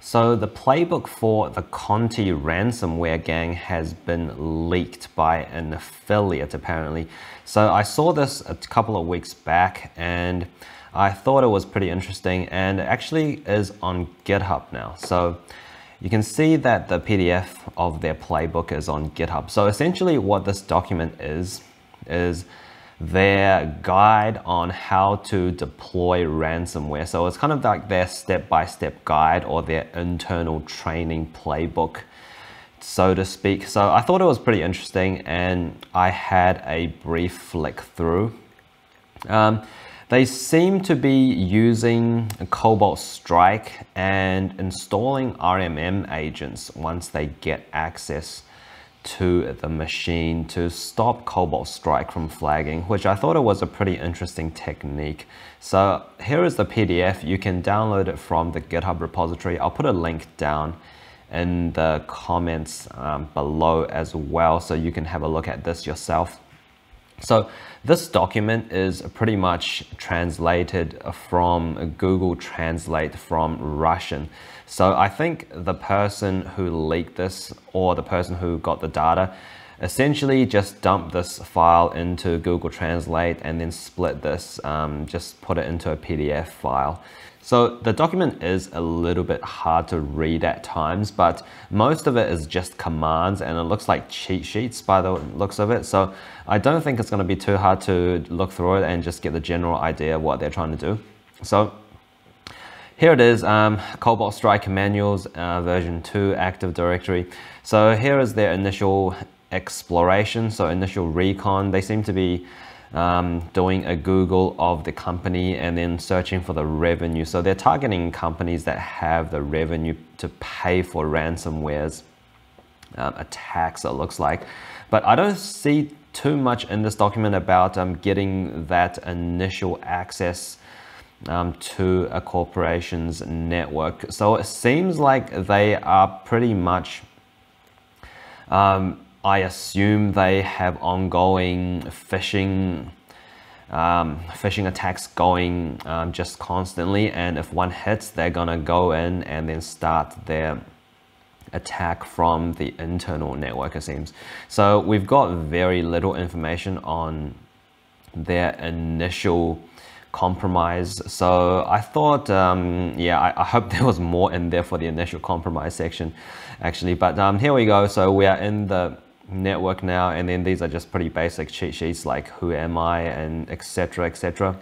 So the playbook for the CONTI Ransomware Gang has been leaked by an affiliate apparently. So I saw this a couple of weeks back and I thought it was pretty interesting, and it actually is on GitHub now. So you can see that the PDF of their playbook is on GitHub. So essentially what this document is their guide on how to deploy ransomware. So it's kind of like their step-by-step guide or their internal training playbook, so to speak. So I thought it was pretty interesting and I had a brief flick through. They seem to be using a Cobalt Strike and installing RMM agents once they get access to the machine to stop Cobalt Strike from flagging, which I thought it was a pretty interesting technique. So here is the PDF. You can download it from the GitHub repository. I'll put a link down in the comments below as well, so you can have a look at this yourself. So this document is pretty much translated from Google Translate from Russian. So I think the person who leaked this, or the person who got the data, essentially just dumped this file into Google Translate and then split this, just put it into a PDF file. So the document is a little bit hard to read at times, but most of it is just commands and it looks like cheat sheets by the looks of it. So I don't think it's going to be too hard to look through it and just get the general idea of what they're trying to do. So here it is, Cobalt Strike Manuals version 2 Active Directory. So here is their initial exploration, so initial recon. They seem to be doing a Google of the company and then searching for the revenue. So they're targeting companies that have the revenue to pay for ransomware's attacks, it looks like. But I don't see too much in this document about getting that initial access to a corporation's network. So it seems like they are pretty much, I assume they have ongoing phishing attacks going just constantly, and if one hits, they're gonna go in and then start their attack from the internal network, it seems. So we've got very little information on their initial compromise. So I thought, yeah, I hope there was more in there for the initial compromise section actually, but here we go. So we are in the network now, and then these are just pretty basic cheat sheets like who am I and etc, etc.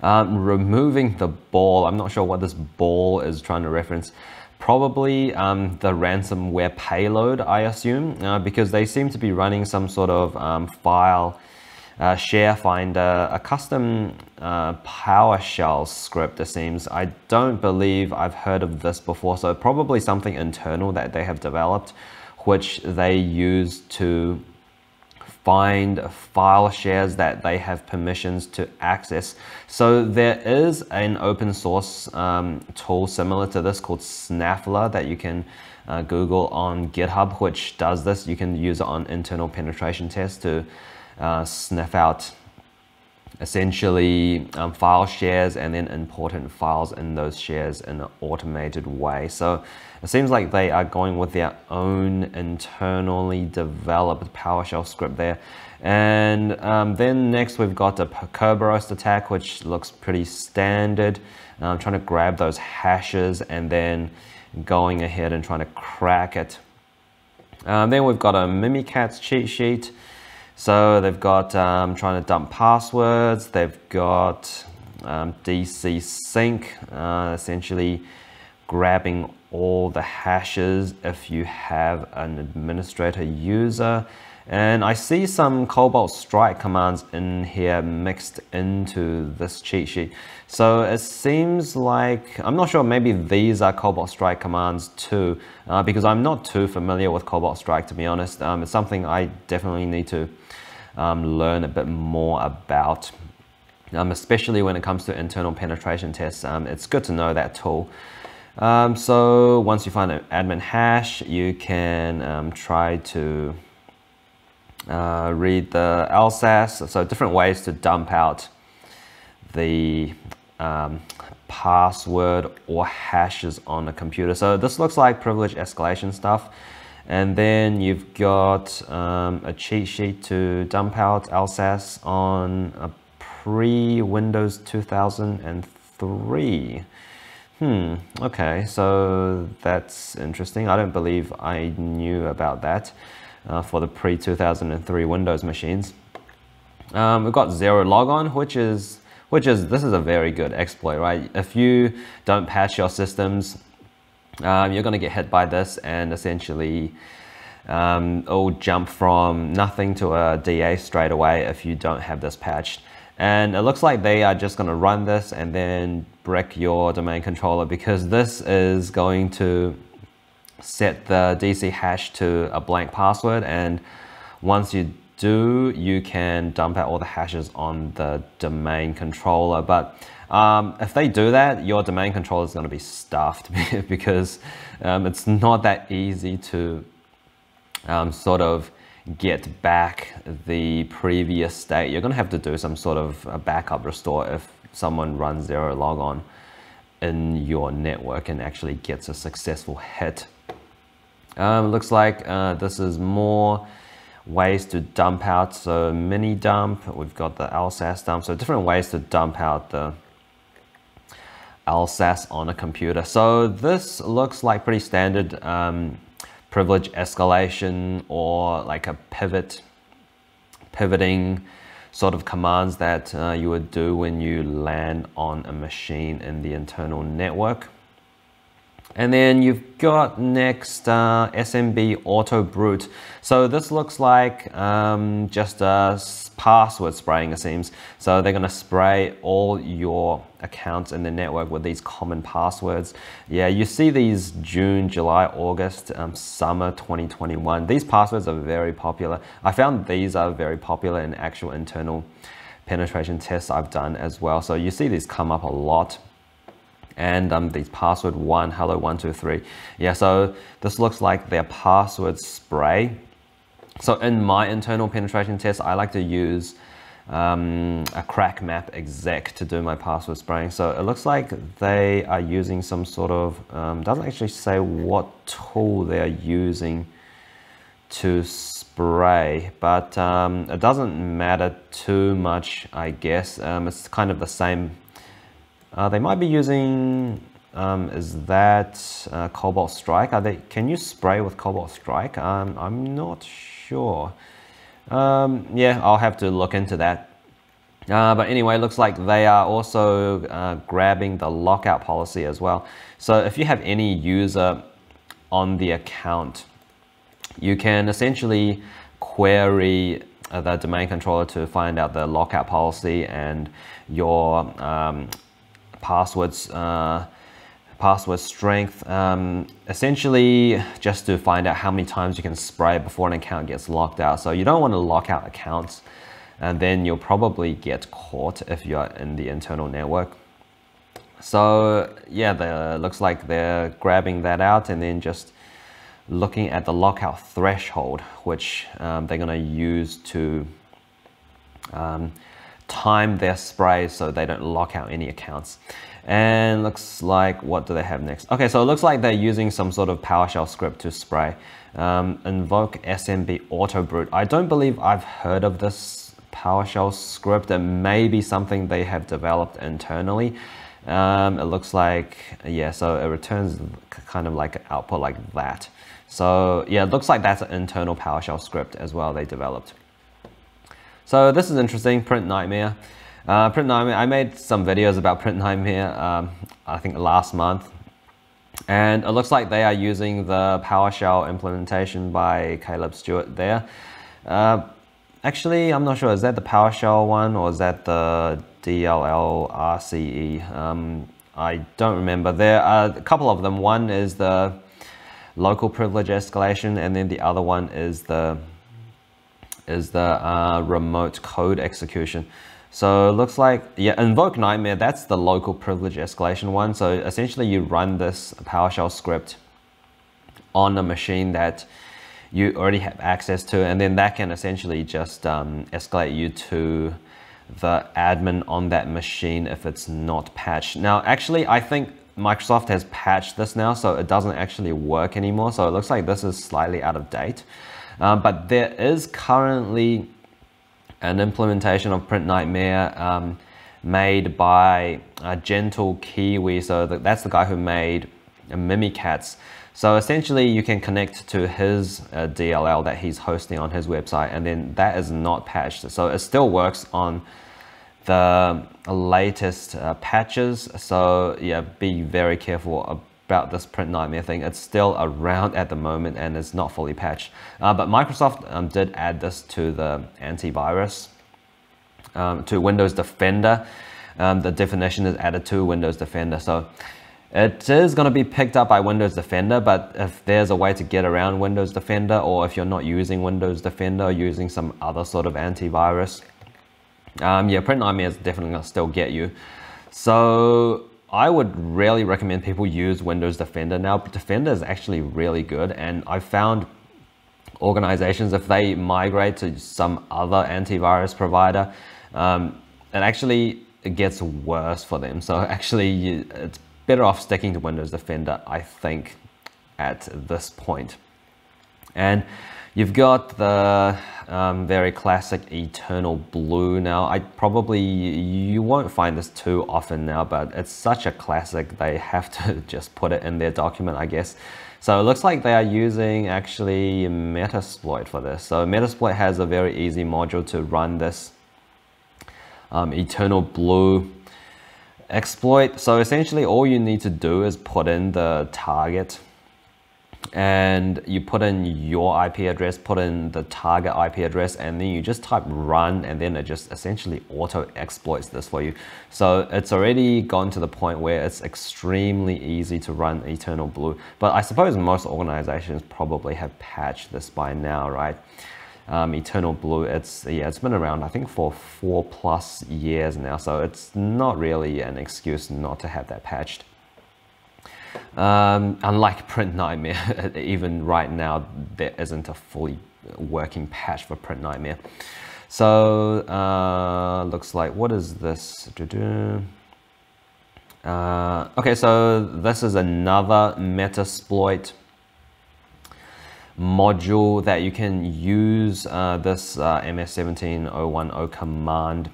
Removing the ball, I'm not sure what this ball is trying to reference. Probably the ransomware payload, I assume, because they seem to be running some sort of file share finder, a custom PowerShell script, it seems. I don't believe I've heard of this before, so probably something internal that they have developed, which they use to find file shares that they have permissions to access. So there is an open source tool similar to this called Snaffler that you can Google on GitHub, which does this. You can use it on internal penetration tests to sniff out essentially file shares and then important files in those shares in an automated way. So it seems like they are going with their own internally developed PowerShell script there. And then next we've got a Kerberos attack, which looks pretty standard. Trying to grab those hashes and then going ahead and trying to crack it. Then we've got a Mimikatz cheat sheet. So they've got trying to dump passwords. They've got DC sync, essentially grabbing all the hashes if you have an administrator user. And I see some Cobalt Strike commands in here mixed into this cheat sheet. So it seems like, I'm not sure, maybe these are Cobalt Strike commands too, because I'm not too familiar with Cobalt Strike, to be honest. It's something I definitely need to learn a bit more about, especially when it comes to internal penetration tests. It's good to know that tool. So once you find an admin hash, you can try to read the LSAS. So different ways to dump out the password or hashes on a computer. So this looks like privilege escalation stuff. And then you've got a cheat sheet to dump out LSAS on a pre-Windows 2003. Okay, so that's interesting. I don't believe I knew about that for the pre-2003 Windows machines. We've got zero logon, which is this is a very good exploit, right? If you don't patch your systems, you're going to get hit by this, and essentially it'll jump from nothing to a DA straight away if you don't have this patched. And it looks like they are just going to run this and then brick your domain controller, because this is going to set the DC hash to a blank password, and once you do, you can dump out all the hashes on the domain controller. But if they do that, your domain controller is going to be stuffed because it's not that easy to sort of get back the previous state. You're going to have to do some sort of a backup restore if someone runs zero logon in your network and actually gets a successful hit. Looks like this is more ways to dump out. So mini dump, we've got the LSAS dump, so different ways to dump out the LSAS on a computer. So this looks like pretty standard privilege escalation, or like a pivoting sort of commands that you would do when you land on a machine in the internal network. And then you've got next SMB auto brute. So this looks like just a password spraying, it seems. So they're going to spray all your accounts in the network with these common passwords. Yeah, you see these June, July, August, summer 2021. These passwords are very popular. I found these are very popular in actual internal penetration tests I've done as well. So you see these come up a lot. And these password 1, hello 123. Yeah, so this looks like their password spray. So in my internal penetration test, I like to use a crack map exec to do my password spraying. So it looks like they are using some sort of, doesn't actually say what tool they're using to spray, but it doesn't matter too much, I guess. It's kind of the same. They might be using, is that Cobalt Strike? Can you spray with Cobalt Strike? I'm not sure. Yeah, I'll have to look into that. But anyway, it looks like they are also grabbing the lockout policy as well. So if you have any user on the account, you can essentially query the domain controller to find out the lockout policy and your password strength, essentially just to find out how many times you can spray before an account gets locked out. So you don't want to lock out accounts, and then you'll probably get caught if you're in the internal network. So yeah, looks like they're grabbing that out and then just looking at the lockout threshold, which they're going to use to time their sprays so they don't lock out any accounts. And looks like, what do they have next? Okay, so it looks like they're using some sort of PowerShell script to spray. Invoke SMB auto brute. I don't believe I've heard of this PowerShell script. It may be something they have developed internally. It looks like, yeah, so it returns kind of like an output like that. So yeah, it looks like that's an internal PowerShell script as well they developed. So this is interesting, Print Nightmare. Print Nightmare, I made some videos about Print Nightmare, I think last month. And it looks like they are using the PowerShell implementation by Caleb Stewart there. Actually, I'm not sure, is that the PowerShell one or is that the DLL-RCE? I don't remember. There are a couple of them. One is the local privilege escalation, and then the other one is the remote code execution. So it looks like, yeah, Invoke Nightmare, that's the local privilege escalation one. So essentially you run this PowerShell script on a machine that you already have access to, and then that can essentially just escalate you to the admin on that machine if it's not patched. Now, actually, I think Microsoft has patched this now, so it doesn't actually work anymore. So it looks like this is slightly out of date. But there is currently an implementation of Print Nightmare made by Gentle Kiwi. So that's the guy who made Mimikatz. So essentially you can connect to his DLL that he's hosting on his website, and then that is not patched. So it still works on the latest patches. So yeah, be very careful about this Print Nightmare thing. It's still around at the moment and it's not fully patched. But Microsoft did add this to the antivirus, to Windows Defender. The definition is added to Windows Defender. So it is going to be picked up by Windows Defender, but if there's a way to get around Windows Defender, or if you're not using Windows Defender or using some other sort of antivirus, yeah, Print Nightmare is definitely going to still get you. So I would really recommend people use Windows Defender. Now, Defender is actually really good, and I found organizations, if they migrate to some other antivirus provider, it gets worse for them. So actually, it's better off sticking to Windows Defender, I think, at this point. And you've got the very classic Eternal Blue. Now, you won't find this too often now, but it's such a classic, they have to just put it in their document, I guess. So it looks like they are using actually Metasploit for this. So Metasploit has a very easy module to run this Eternal Blue exploit. So essentially all you need to do is put in the target, and you put in your IP address, put in the target IP address, and then you just type run, and then it just essentially auto exploits this for you. So it's already gone to the point where it's extremely easy to run Eternal Blue. But I suppose most organizations probably have patched this by now, right? Eternal Blue, it's been around, I think, for 4+ years now, so it's not really an excuse not to have that patched. Unlike Print Nightmare, even right now there isn't a fully working patch for Print Nightmare. So looks like, what is this? Okay, so this is another Metasploit module that you can use, this MS17010 command,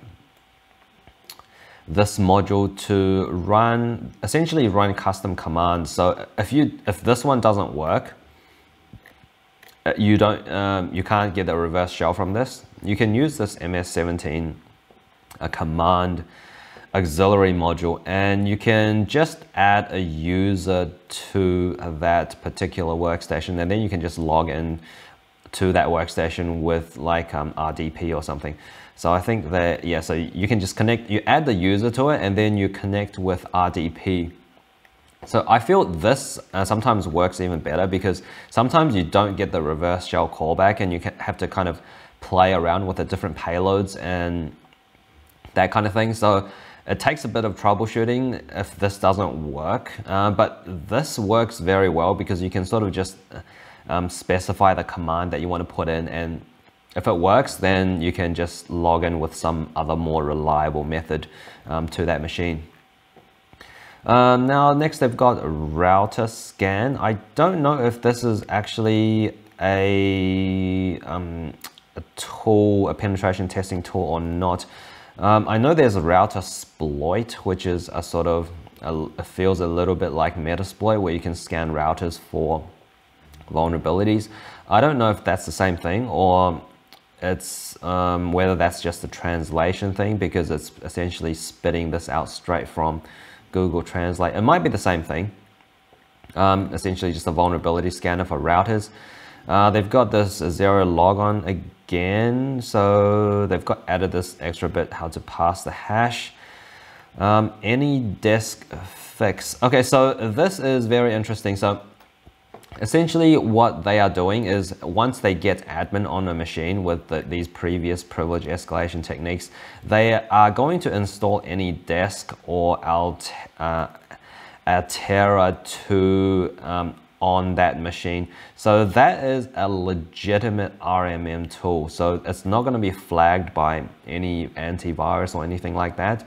this module to essentially run custom commands. So if this one doesn't work, you can't get the reverse shell from this. You can use this MS17 command auxiliary module, and you can just add a user to that particular workstation, and then you can just log in to that workstation with like RDP or something. So I think that, yeah, so you can just you add the user to it, and then you connect with RDP. So I feel this sometimes works even better, because sometimes you don't get the reverse shell callback, and you have to kind of play around with the different payloads and that kind of thing. So it takes a bit of troubleshooting if this doesn't work, but this works very well, because you can sort of just specify the command that you want to put in, and if it works, then you can just log in with some other more reliable method to that machine. Now next they've got router scan. I don't know if this is actually a tool, a penetration testing tool or not. I know there's a router exploit, which is a sort of, it feels a little bit like Metasploit, where you can scan routers for vulnerabilities. I don't know if that's the same thing, or it's whether that's just a translation thing, because it's essentially spitting this out straight from Google Translate. It might be the same thing, essentially just a vulnerability scanner for routers. They've got this zero logon again, so they've added this extra bit, how to pass the hash. Any disk fix. Okay, so this is very interesting. So essentially what they are doing is, once they get admin on a machine with these previous privilege escalation techniques, they are going to install any desk or Altera to on that machine. So that is a legitimate RMM tool. So it's not going to be flagged by any antivirus or anything like that.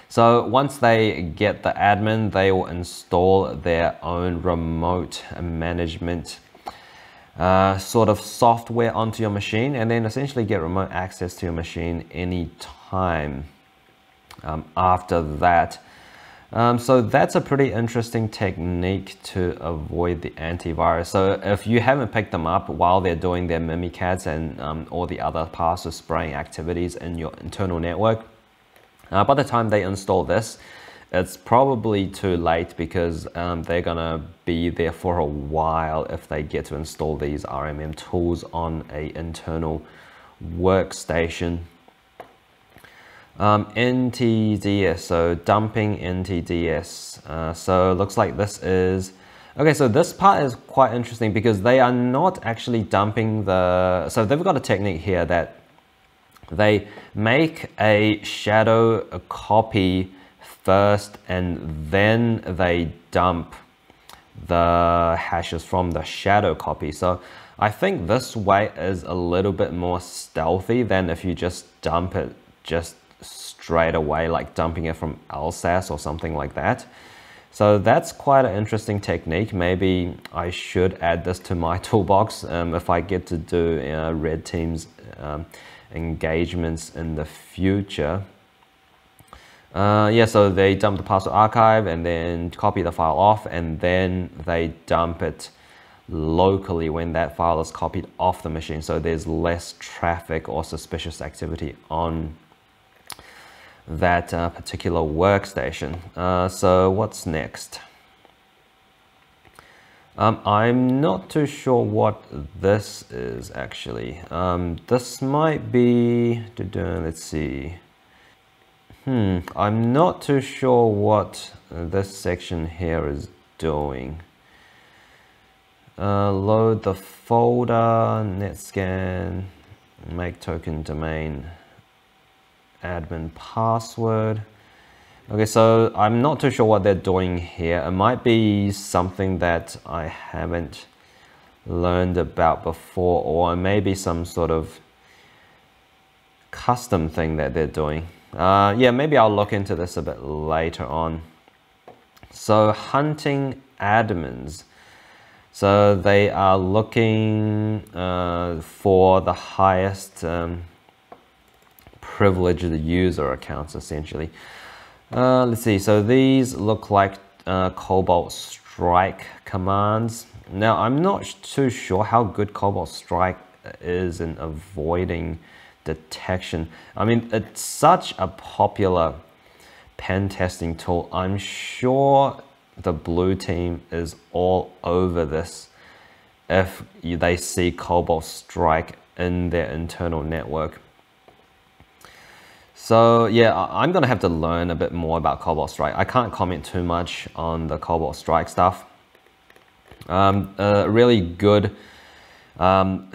So once they get the admin, they will install their own remote management sort of software onto your machine, and then essentially get remote access to your machine anytime after that. So that's a pretty interesting technique to avoid the antivirus. So if you haven't picked them up while they're doing their Mimikatz and all the other password spraying activities in your internal network, by the time they install this, it's probably too late, because they're gonna be there for a while if they get to install these RMM tools on an internal workstation. NTDS, so dumping NTDS. So it looks like this is, okay, so this part is quite interesting because they are not actually dumping the, so they've got a technique here that they make a shadow copy first and then they dump the hashes from the shadow copy. So I think this way is a little bit more stealthy than if you just dump it just straight away, like dumping it from LSAS or something like that. So that's quite an interesting technique. Maybe I should add this to my toolbox if I get to do red team's engagements in the future. Yeah, so they dump the password archive and then copy the file off, and then they dump it locally when that file is copied off the machine, so there's less traffic or suspicious activity on that particular workstation. So what's next? I'm not too sure what this is actually. This might be, let's see. I'm not too sure what this section here is doing. Load the folder, netscan, make token domain, admin password. Okay, so I'm not too sure what they're doing here. It might be something that I haven't learned about before, or maybe some sort of custom thing that they're doing. Yeah, maybe I'll look into this a bit later on. So hunting admins. So they are looking for the highest privileged user accounts, essentially. Let's see, so these look like Cobalt Strike commands. Now, I'm not too sure how good Cobalt Strike is in avoiding detection. I mean, it's such a popular pen testing tool. I'm sure the blue team is all over this if they see Cobalt Strike in their internal network. So yeah, I'm gonna have to learn a bit more about Cobalt Strike. I can't comment too much on the Cobalt Strike stuff. A really good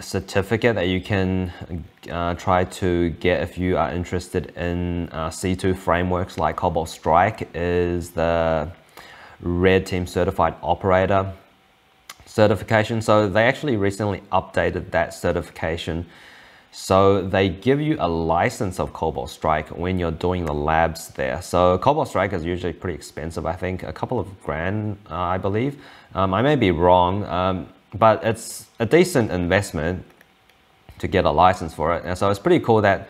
certificate that you can try to get if you are interested in C2 frameworks like Cobalt Strike is the Red Team Certified Operator certification. So they actually recently updated that certification. So they give you a license of Cobalt Strike when you're doing the labs there. So Cobalt Strike is usually pretty expensive, I think a couple of grand, I believe. I may be wrong, but it's a decent investment to get a license for it. And so it's pretty cool that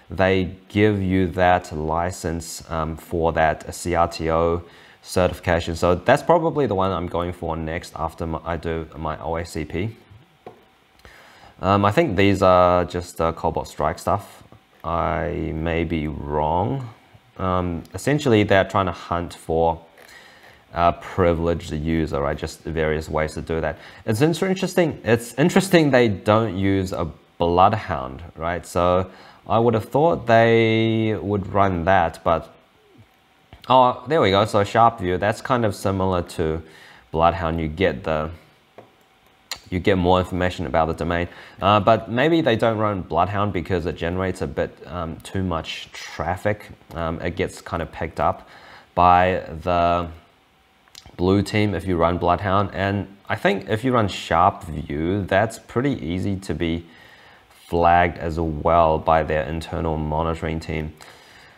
they give you that license for that CRTO certification. So that's probably the one I'm going for next after I do my OACP. I think these are just Cobalt Strike stuff. I may be wrong. Essentially, they're trying to hunt for a privileged user, right? Just various ways to do that. It's interesting. It's interesting they don't use a bloodhound, right? So I would have thought they would run that, but oh, there we go. So Sharp View, that's kind of similar to bloodhound. You get more information about the domain, but maybe they don't run bloodhound because it generates a bit too much traffic. It gets kind of picked up by the blue team if you run Bloodhound, and I think if you run Sharp View, that's pretty easy to be flagged as well by their internal monitoring team.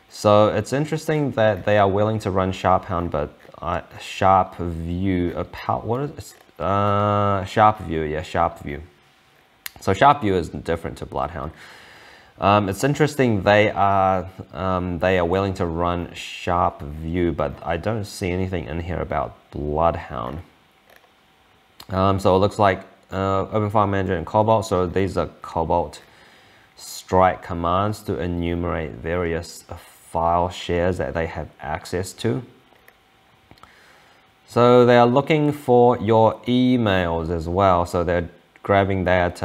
So it's interesting that they are willing to run Sharp View, but Sharp View, Sharp View, yeah, Sharp View. So Sharp View is different to Bloodhound. It's interesting they are willing to run Sharp View, but I don't see anything in here about Bloodhound. So it looks like Open File Manager and Cobalt. So these are Cobalt strike commands to enumerate various file shares that they have access to. So they are looking for your emails as well. So they're grabbing that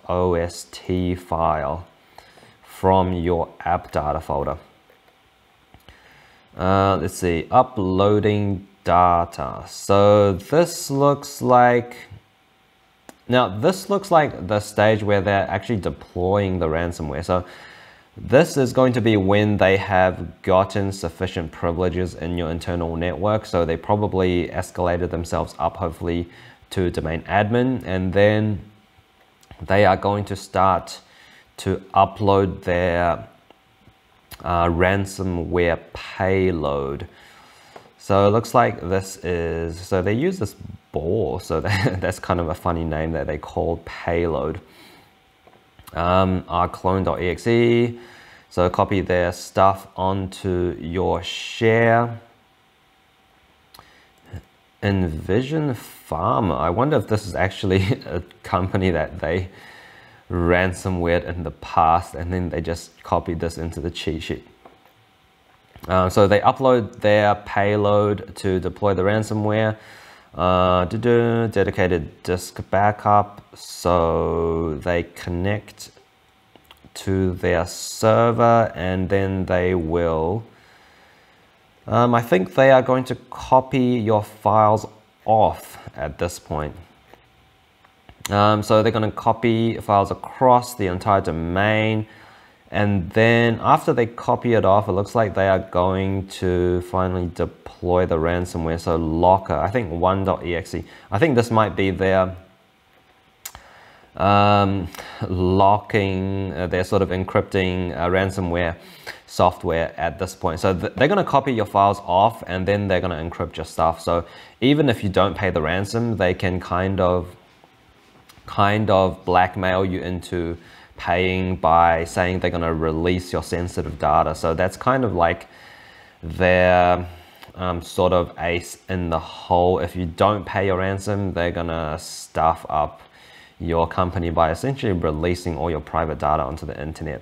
.ost file from your app data folder. Let's see, uploading data. So this looks like, now this looks like the stage where they're actually deploying the ransomware. So this is going to be when they have gotten sufficient privileges in your internal network. So they probably escalated themselves up, hopefully, to domain admin, and then they are going to start to upload their ransomware payload. So it looks like this is, so they use this ball, so that's kind of a funny name that they call payload. Our clone.exe, so copy their stuff onto your share. Envision Pharma, I wonder if this is actually a company that they ransomwared in the past and then they just copied this into the cheat sheet. So they upload their payload to deploy the ransomware. Dedicated disk backup, so they connect to their server and then they will, I think they are going to copy your files off at this point. So they're going to copy files across the entire domain, and then after they copy it off, it looks like they are going to finally deploy the ransomware. So locker, I think 1.exe. I think this might be their locking, they're sort of encrypting ransomware software at this point. So they're going to copy your files off and then they're going to encrypt your stuff. So even if you don't pay the ransom, they can kind of blackmail you into paying by saying they're going to release your sensitive data. So that's kind of like their sort of ace in the hole. If you don't pay your ransom, they're going to stuff up your company by essentially releasing all your private data onto the internet.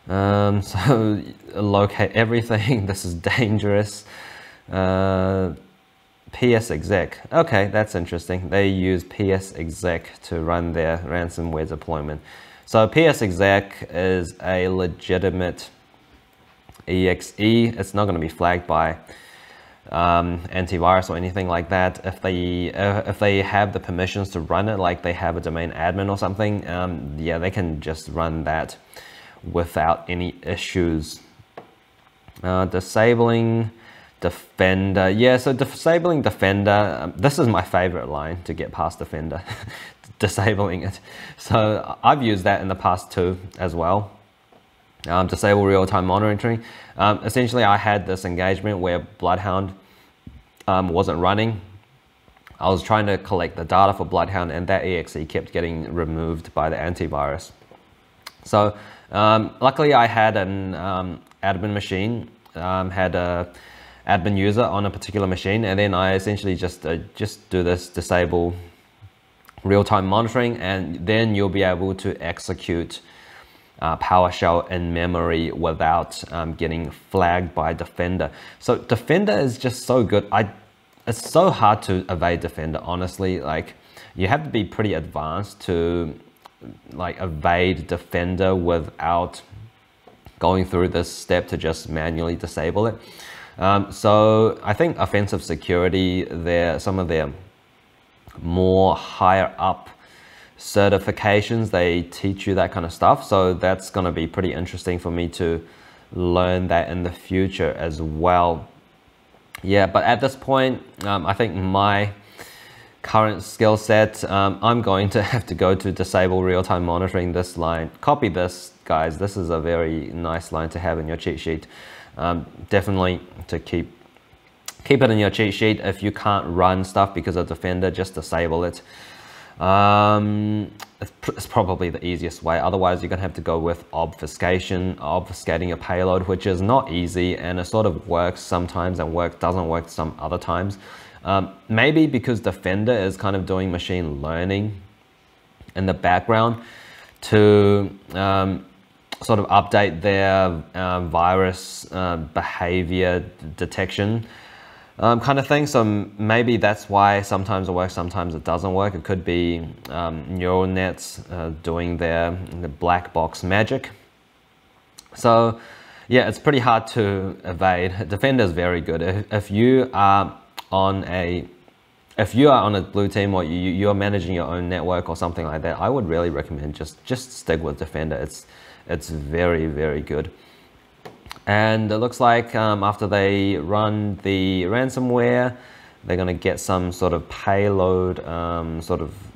So locate everything. This is dangerous. PS exec. Okay, that's interesting. They use PS exec to run their ransomware deployment. So PS exec is a legitimate exe. It's not going to be flagged by antivirus or anything like that. If they have the permissions to run it, like they have a domain admin or something, yeah, they can just run that without any issues. Disabling Defender. Yeah, so disabling Defender, this is my favorite line to get past Defender, disabling it. So I've used that in the past too as well. Disable real-time monitoring. Essentially, I had this engagement where Bloodhound wasn't running. I was trying to collect the data for Bloodhound and that exe kept getting removed by the antivirus. So luckily I had an admin machine, had a admin user on a particular machine, and then I essentially just do this disable real-time monitoring, and then you'll be able to execute PowerShell in memory without getting flagged by Defender. So Defender is just so good. It's so hard to evade Defender, honestly. Like, you have to be pretty advanced to like evade Defender without going through this step to just manually disable it. So I think offensive security, some of their more higher up certifications, they teach you that kind of stuff. So that's going to be pretty interesting for me to learn that in the future as well. yeah, but at this point, I think my current skill set, I'm going to have to go to disable real-time monitoring this line. Copy this, guys. This is a very nice line to have in your cheat sheet. Definitely to keep it in your cheat sheet. If you can't run stuff because of Defender, just disable it. It's probably the easiest way. Otherwise, you're gonna have to go with obfuscation, obfuscating your payload, which is not easy, and it sort of works sometimes and doesn't work some other times. Maybe because Defender is kind of doing machine learning in the background to sort of update their virus behavior detection kind of thing. So maybe that's why sometimes it works, sometimes it doesn't work. It could be neural nets doing the black box magic. So yeah, it's pretty hard to evade. Defender is very good. If you are on a blue team, or you're managing your own network or something like that, I would really recommend just stick with Defender. It's very, very good. And it looks like after they run the ransomware, they're going to get some sort of payload,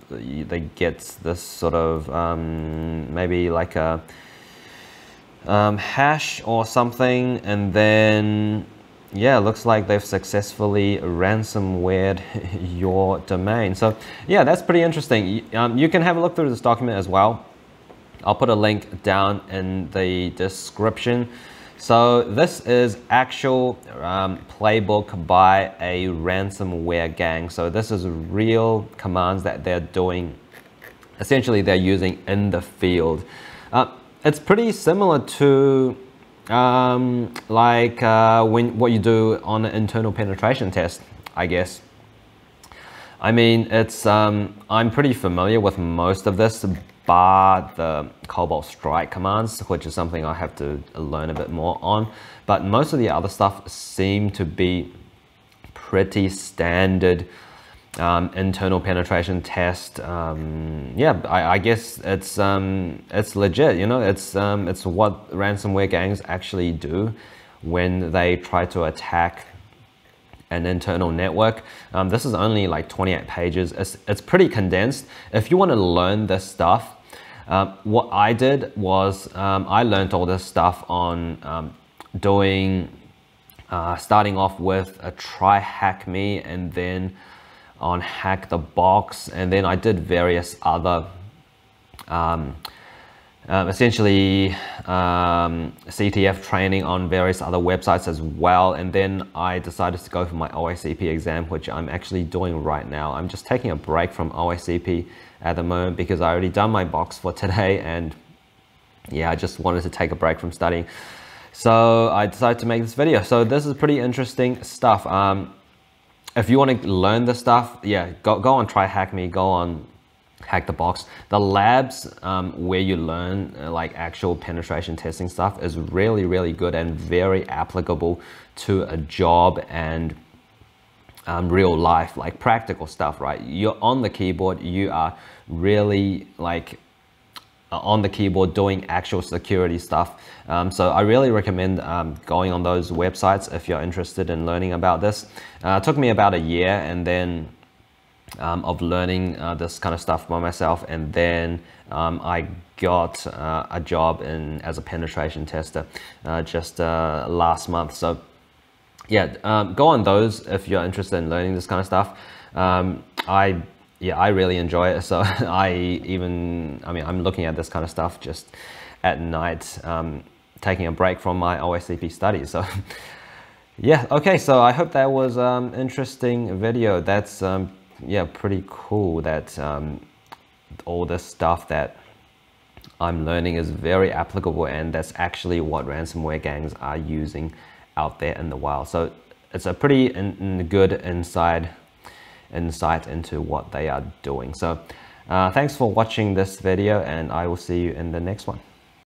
they get this sort of maybe like a hash or something, and then yeah, it looks like they've successfully ransomwared your domain. So yeah, that's pretty interesting. You can have a look through this document as well. I'll put a link down in the description. So this is actual playbook by a ransomware gang. So this is real commands that they're doing, essentially they're using in the field. It's pretty similar to what you do on an internal penetration test, I guess. I mean, it's I'm pretty familiar with most of this, bar the Cobalt strike commands, which is something I have to learn a bit more on. But most of the other stuff seem to be pretty standard internal penetration test. Yeah, I guess it's legit. You know, it's what ransomware gangs actually do when they try to attack an internal network. This is only like 28 pages. It's pretty condensed. If you want to learn this stuff, what I did was I learned all this stuff on starting off with a try hack me, and then on hack the box, and then I did various other essentially CTF training on various other websites as well. And then I decided to go for my OICP exam, which I'm actually doing right now. I'm just taking a break from OICP at the moment because I already done my box for today, and yeah, I just wanted to take a break from studying. So I decided to make this video. So this is pretty interesting stuff. If you want to learn this stuff, yeah, go on try hack me, go on hack the box. The labs where you learn like actual penetration testing stuff is really, really good and very applicable to a job and real life, like practical stuff, right? You're on the keyboard, you are really like on the keyboard doing actual security stuff. So I really recommend going on those websites if you're interested in learning about this. It took me about a year and then of learning this kind of stuff by myself, and then I got a job as a penetration tester just last month. So yeah, go on those if you're interested in learning this kind of stuff. I really enjoy it. So I'm looking at this kind of stuff just at night, taking a break from my OSCP studies. So yeah, okay, so I hope that was interesting video. That's yeah, pretty cool that all this stuff that I'm learning is very applicable, and that's actually what ransomware gangs are using out there in the wild. So it's a pretty good insight into what they are doing. So thanks for watching this video, and I will see you in the next one.